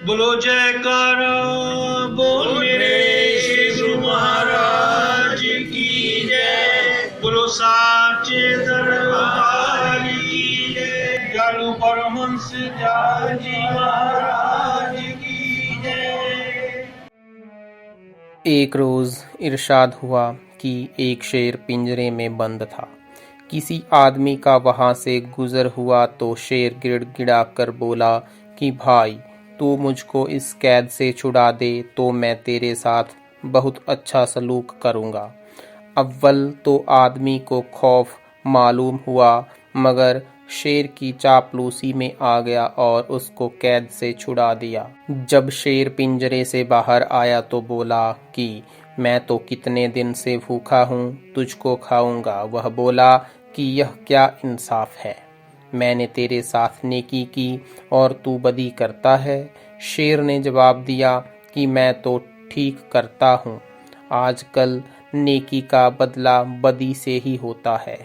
बोलो जयकारा बोल मेरे श्री गुरु महाराज की जय। बोलो साचे दरबार की जय। जालू परमहंस जी महाराज की जय। एक रोज इरशाद हुआ कि एक शेर पिंजरे में बंद था। किसी आदमी का वहां से गुजर हुआ तो शेर गिड़गिड़ा कर बोला कि भाई, तू मुझको इस कैद से छुड़ा दे तो मैं तेरे साथ बहुत अच्छा सलूक करूंगा। अव्वल तो आदमी को खौफ मालूम हुआ, मगर शेर की चापलूसी में आ गया और उसको कैद से छुड़ा दिया। जब शेर पिंजरे से बाहर आया तो बोला कि मैं तो कितने दिन से भूखा हूँ, तुझको खाऊंगा। वह बोला कि यह क्या इंसाफ है, मैंने तेरे साथ नेकी की और तू बदी करता है। शेर ने जवाब दिया कि मैं तो ठीक करता हूँ, आजकल नेकी का बदला बदी से ही होता है।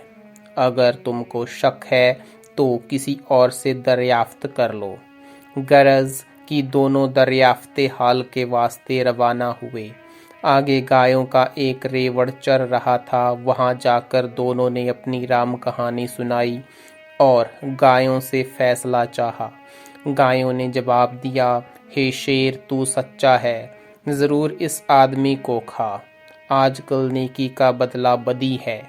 अगर तुमको शक है तो किसी और से दरियाफ्त कर लो। गरज कि दोनों दरियाफ्ते हाल के वास्ते रवाना हुए। आगे गायों का एक रेवड़ चर रहा था, वहां जाकर दोनों ने अपनी राम कहानी सुनाई और गायों से फैसला चाहा। गायों ने जवाब दिया, हे शेर, तू सच्चा है, जरूर इस आदमी को खा, आजकल नेकी का बदला बदी है।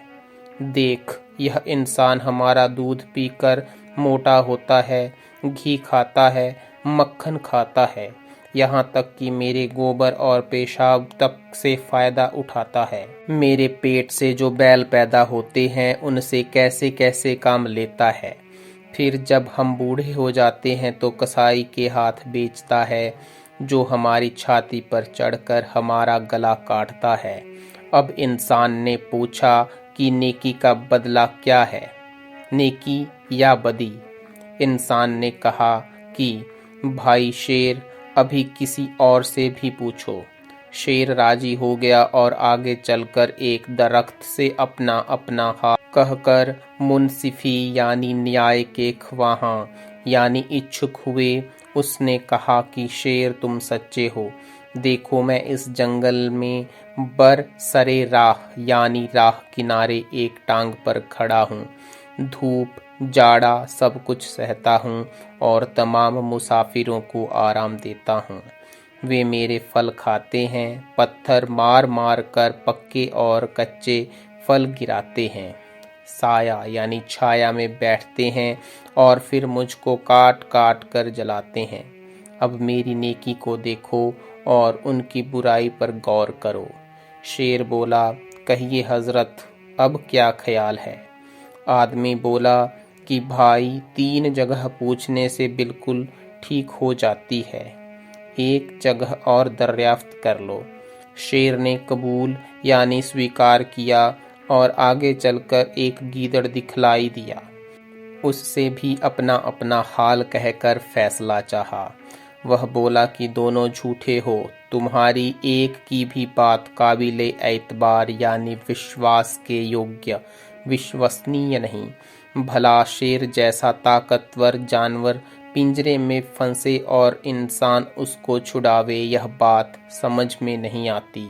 देख, यह इंसान हमारा दूध पीकर मोटा होता है, घी खाता है, मक्खन खाता है, यहाँ तक कि मेरे गोबर और पेशाब तक से फायदा उठाता है। मेरे पेट से जो बैल पैदा होते हैं उनसे कैसे कैसे काम लेता है। फिर जब हम बूढ़े हो जाते हैं तो कसाई के हाथ बेचता है, जो हमारी छाती पर चढ़कर हमारा गला काटता है। अब इंसान ने पूछा कि नेकी का बदला क्या है, नेकी या बदी? इंसान ने कहा कि भाई शेर, अभी किसी और से भी पूछो। शेर राजी हो गया और आगे चलकर एक दरख्त से अपना अपना हाल कहकर मुंसिफी यानी न्याय के ख्वाहां यानी इच्छुक हुए। उसने कहा कि शेर, तुम सच्चे हो, देखो मैं इस जंगल में बर सरे राह यानी राह किनारे एक टांग पर खड़ा हूँ। धूप जाड़ा सब कुछ सहता हूँ और तमाम मुसाफिरों को आराम देता हूँ। वे मेरे फल खाते हैं, पत्थर मार मार कर पक्के और कच्चे फल गिराते हैं, साया यानी छाया में बैठते हैं और फिर मुझको काट काट कर जलाते हैं। अब मेरी नेकी को देखो और उनकी बुराई पर गौर करो। शेर बोला, कहिए हजरत, अब क्या ख्याल है? आदमी बोला कि भाई, 3 जगह पूछने से बिल्कुल ठीक हो जाती है, एक जगह और दरियाफ्त कर लो। शेर ने कबूल यानी स्वीकार किया और आगे चलकर एक गीदड़ दिखलाई दिया। उससे भी अपना अपना हाल कहकर फैसला चाहा। वह बोला कि दोनों झूठे हो, तुम्हारी एक की भी बात काबिले एतबार यानी विश्वास के योग्य, विश्वसनीय नहीं। भला शेर जैसा ताकतवर जानवर पिंजरे में फंसे और इंसान उसको छुड़ावे, यह बात समझ में नहीं आती।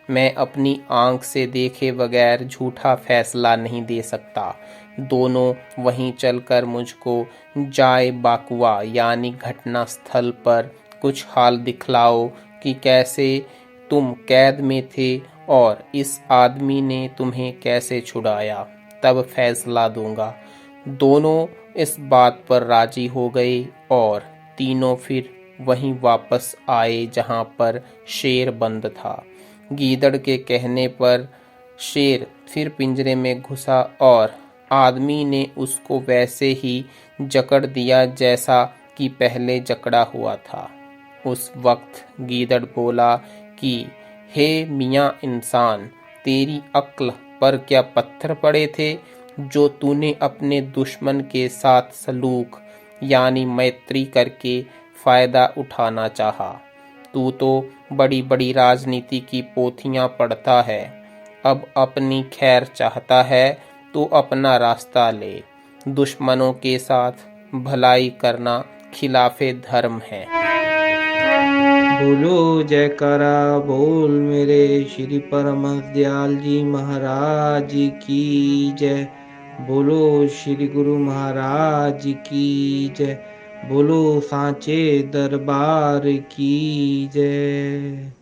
मैं अपनी आंख से देखे बगैर झूठा फैसला नहीं दे सकता। दोनों वहीं चलकर मुझको जाए बाकुआ यानी घटना स्थल पर कुछ हाल दिखलाओ कि कैसे तुम कैद में थे और इस आदमी ने तुम्हें कैसे छुड़ाया, तब फैसला दूंगा। दोनों इस बात पर राजी हो गए और तीनों फिर वहीं वापस आए जहां पर शेर बंद था। गीदड़ के कहने पर शेर फिर पिंजरे में घुसा और आदमी ने उसको वैसे ही जकड़ दिया जैसा कि पहले जकड़ा हुआ था। उस वक्त गीदड़ बोला कि हे मियाँ इंसान, तेरी अक्ल पर क्या पत्थर पड़े थे जो तूने अपने दुश्मन के साथ सलूक यानी मैत्री करके फायदा उठाना चाहा। तू तो बड़ी बड़ी राजनीति की पोथियां पढ़ता है, अब अपनी खैर चाहता है तो अपना रास्ता ले। दुश्मनों के साथ भलाई करना खिलाफे धर्म है। बोलो जयकारा बोल मेरे श्री परमहंस दयाल जी महाराज की जय। बोलो श्री गुरु महाराज की जय। बोलो सांचे दरबार की जय।